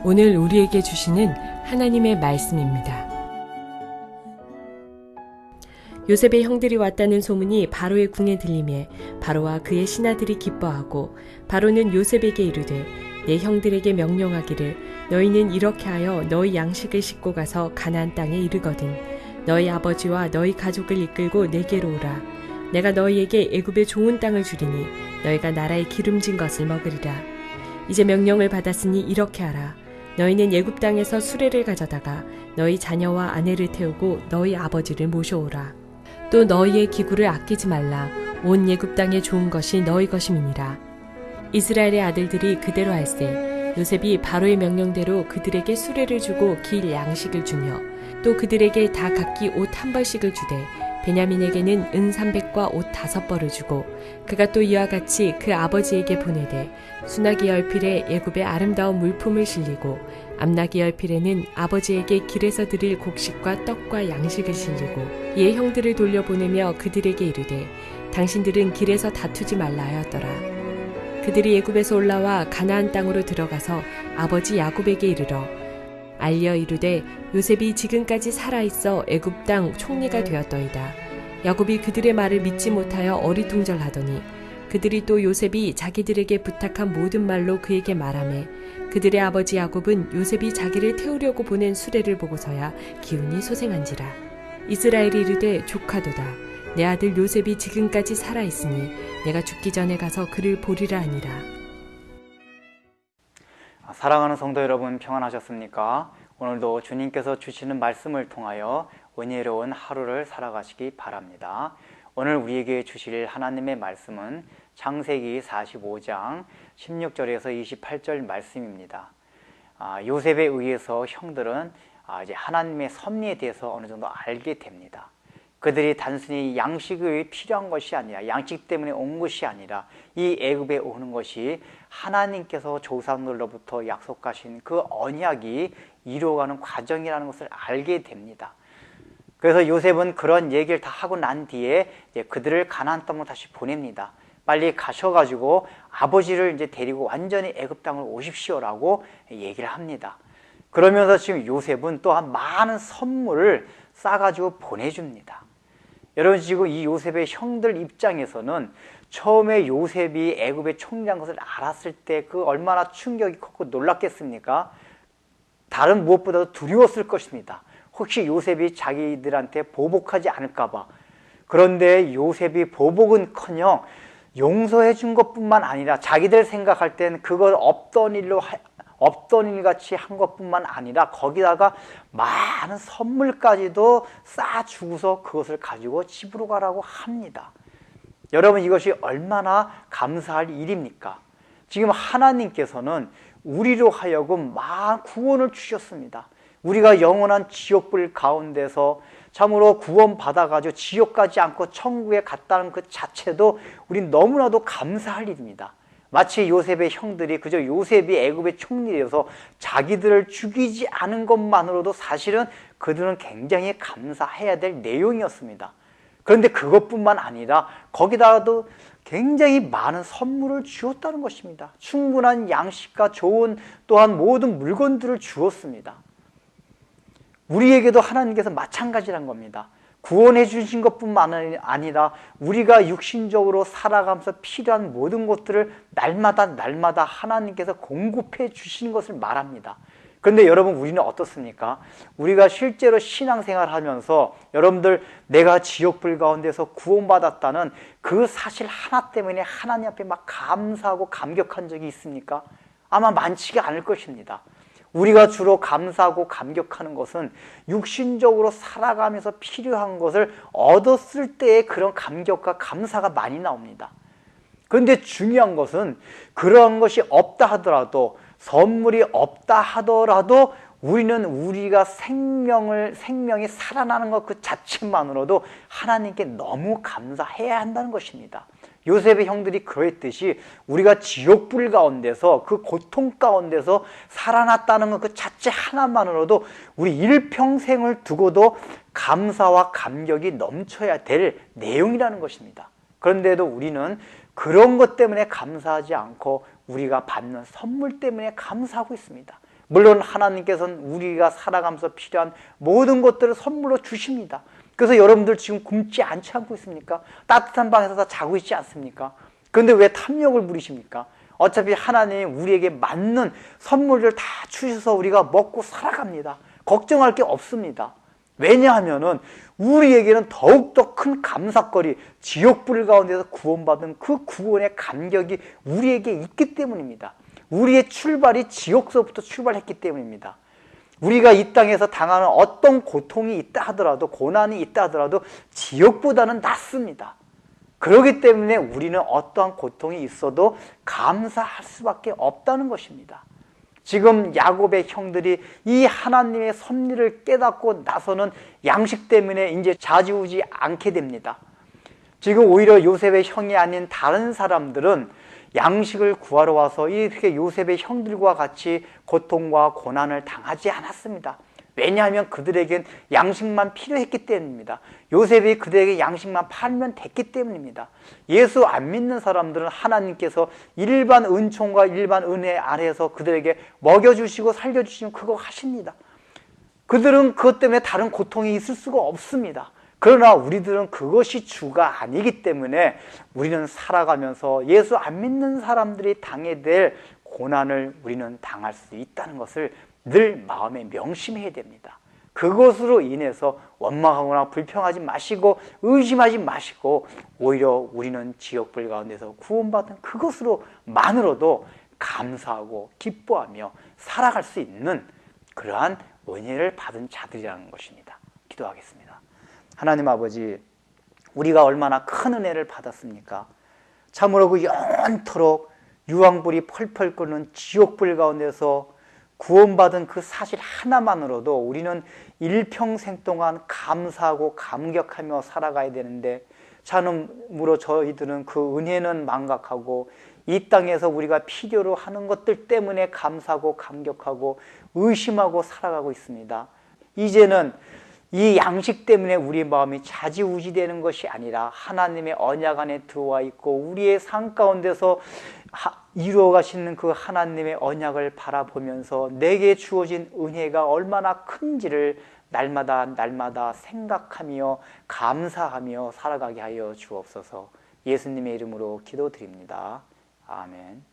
오늘 우리에게 주시는 하나님의 말씀입니다. 요셉의 형들이 왔다는 소문이 바로의 궁에 들리매 바로와 그의 신하들이 기뻐하고 바로는 요셉에게 이르되 내 형들에게 명령하기를 너희는 이렇게 하여 너희 양식을 싣고 가서 가나안 땅에 이르거든 너희 아버지와 너희 가족을 이끌고 내게로 오라. 내가 너희에게 애굽의 좋은 땅을 주리니 너희가 나라의 기름진 것을 먹으리라. 이제 명령을 받았으니 이렇게 하라. 너희는 애굽 땅에서 수레를 가져다가 너희 자녀와 아내를 태우고 너희 아버지를 모셔오라. 또 너희의 기구를 아끼지 말라. 온 애굽 땅에 좋은 것이 너희 것임이니라. 이스라엘의 아들들이 그대로 할세 요셉이 바로의 명령대로 그들에게 수레를 주고 길 양식을 주며 또 그들에게 다 각기 옷 한 벌씩을 주되 베냐민에게는 은 300과 옷 5벌을 주고 그가 또 이와 같이 그 아버지에게 보내되 수나기 열필에 애굽의 아름다운 물품을 실리고 암나기 열필에는 아버지에게 길에서 드릴 곡식과 떡과 양식을 실리고 이에 형들을 돌려보내며 그들에게 이르되 당신들은 길에서 다투지 말라 하였더라. 그들이 애굽에서 올라와 가나안 땅으로 들어가서 아버지 야곱에게 이르러 알려 이르되 요셉이 지금까지 살아있어 애굽 땅 총리가 되었더이다. 야곱이 그들의 말을 믿지 못하여 어리둥절하더니 그들이 또 요셉이 자기들에게 부탁한 모든 말로 그에게 말하매 그들의 아버지 야곱은 요셉이 자기를 태우려고 보낸 수레를 보고서야 기운이 소생한지라. 이스라엘이 이르되 조카도다. 내 아들 요셉이 지금까지 살아있으니 내가 죽기 전에 가서 그를 보리라 하니라. 사랑하는 성도 여러분, 평안하셨습니까? 오늘도 주님께서 주시는 말씀을 통하여 은혜로운 하루를 살아가시기 바랍니다. 오늘 우리에게 주실 하나님의 말씀은 창세기 45장 16절에서 28절 말씀입니다. 요셉에 의해서 형들은 이제 하나님의 섭리에 대해서 어느 정도 알게 됩니다. 그들이 단순히 양식이 필요한 것이 아니라 양식 때문에 온 것이 아니라 이 애굽에 오는 것이 하나님께서 조상들로부터 약속하신 그 언약이 이루어가는 과정이라는 것을 알게 됩니다. 그래서 요셉은 그런 얘기를 다 하고 난 뒤에 이제 그들을 가나안 땅으로 다시 보냅니다. 빨리 가셔가지고 아버지를 이제 데리고 완전히 애굽 땅으로 오십시오라고 얘기를 합니다. 그러면서 지금 요셉은 또한 많은 선물을 싸가지고 보내줍니다. 여러분, 지금 이 요셉의 형들 입장에서는 처음에 요셉이 애굽의 총리란 것을 알았을 때 그 얼마나 충격이 컸고 놀랐겠습니까? 다른 무엇보다도 두려웠을 것입니다. 혹시 요셉이 자기들한테 보복하지 않을까 봐. 그런데 요셉이 보복은커녕 용서해 준 것뿐만 아니라 자기들 생각할 땐 그걸 없던 일같이 한 것뿐만 아니라 거기다가 많은 선물까지도 싸주고서 그것을 가지고 집으로 가라고 합니다. 여러분, 이것이 얼마나 감사할 일입니까? 지금 하나님께서는 우리로 하여금 구원을 주셨습니다. 우리가 영원한 지옥불 가운데서 참으로 구원받아가지고 지옥 가지 않고 천국에 갔다는 그 자체도 우린 너무나도 감사할 일입니다. 마치 요셉의 형들이 그저 요셉이 애굽의 총리여서 자기들을 죽이지 않은 것만으로도 사실은 그들은 굉장히 감사해야 될 내용이었습니다. 그런데 그것뿐만 아니라 거기다가도 굉장히 많은 선물을 주었다는 것입니다. 충분한 양식과 좋은 또한 모든 물건들을 주었습니다. 우리에게도 하나님께서 마찬가지란 겁니다. 구원해 주신 것뿐만 아니라 우리가 육신적으로 살아가면서 필요한 모든 것들을 날마다 하나님께서 공급해 주시는 것을 말합니다. 그런데 여러분, 우리는 어떻습니까? 우리가 실제로 신앙생활 하면서 여러분들 내가 지옥불 가운데서 구원받았다는 그 사실 하나 때문에 하나님 앞에 막 감사하고 감격한 적이 있습니까? 아마 많지가 않을 것입니다. 우리가 주로 감사하고 감격하는 것은 육신적으로 살아가면서 필요한 것을 얻었을 때의 그런 감격과 감사가 많이 나옵니다. 그런데 중요한 것은 그러한 것이 없다 하더라도, 선물이 없다 하더라도 우리는 우리가 생명이 살아나는 것 그 자체만으로도 하나님께 너무 감사해야 한다는 것입니다. 요셉의 형들이 그랬듯이 우리가 지옥불 가운데서 그 고통 가운데서 살아났다는 것 그 자체 하나만으로도 우리 일평생을 두고도 감사와 감격이 넘쳐야 될 내용이라는 것입니다. 그런데도 우리는 그런 것 때문에 감사하지 않고 우리가 받는 선물 때문에 감사하고 있습니다. 물론 하나님께서는 우리가 살아가면서 필요한 모든 것들을 선물로 주십니다. 그래서 여러분들 지금 굶지 않고 있습니까? 따뜻한 방에서 다 자고 있지 않습니까? 그런데 왜 탐욕을 부리십니까? 어차피 하나님이 우리에게 맞는 선물을 다 주셔서 우리가 먹고 살아갑니다. 걱정할 게 없습니다. 왜냐하면은 우리에게는 더욱더 큰 감사거리, 지옥불 가운데서 구원받은 그 구원의 감격이 우리에게 있기 때문입니다. 우리의 출발이 지옥서부터 출발했기 때문입니다. 우리가 이 땅에서 당하는 어떤 고통이 있다 하더라도, 고난이 있다 하더라도 지옥보다는 낫습니다. 그렇기 때문에 우리는 어떠한 고통이 있어도 감사할 수밖에 없다는 것입니다. 지금 야곱의 형들이 이 하나님의 섭리를 깨닫고 나서는 양식 때문에 이제 좌지우지 않게 됩니다. 지금 오히려 요셉의 형이 아닌 다른 사람들은 양식을 구하러 와서 이렇게 요셉의 형들과 같이 고통과 고난을 당하지 않았습니다. 왜냐하면 그들에겐 양식만 필요했기 때문입니다. 요셉이 그들에게 양식만 팔면 됐기 때문입니다. 예수 안 믿는 사람들은 하나님께서 일반 은총과 일반 은혜 아래에서 그들에게 먹여주시고 살려주시면 그거 하십니다. 그들은 그것 때문에 다른 고통이 있을 수가 없습니다. 그러나 우리들은 그것이 주가 아니기 때문에 우리는 살아가면서 예수 안 믿는 사람들이 당해야 될 고난을 우리는 당할 수 있다는 것을 늘 마음에 명심해야 됩니다. 그것으로 인해서 원망하거나 불평하지 마시고 의심하지 마시고 오히려 우리는 지옥불 가운데서 구원받은 그것으로만으로도 감사하고 기뻐하며 살아갈 수 있는 그러한 은혜를 받은 자들이라는 것입니다. 기도하겠습니다. 하나님 아버지, 우리가 얼마나 큰 은혜를 받았습니까? 참으로 그 영원토록 유황불이 펄펄 끓는 지옥불 가운데서 구원받은 그 사실 하나만으로도 우리는 일평생 동안 감사하고 감격하며 살아가야 되는데 참으로 저희들은 그 은혜는 망각하고 이 땅에서 우리가 필요로 하는 것들 때문에 감사하고 감격하고 의심하고 살아가고 있습니다. 이제는 이 양식 때문에 우리 마음이 좌지우지되는 것이 아니라 하나님의 언약 안에 들어와 있고 우리의 삶 가운데서 이루어 가시는 그 하나님의 언약을 바라보면서 내게 주어진 은혜가 얼마나 큰지를 날마다 생각하며 감사하며 살아가게 하여 주옵소서. 예수님의 이름으로 기도드립니다. 아멘.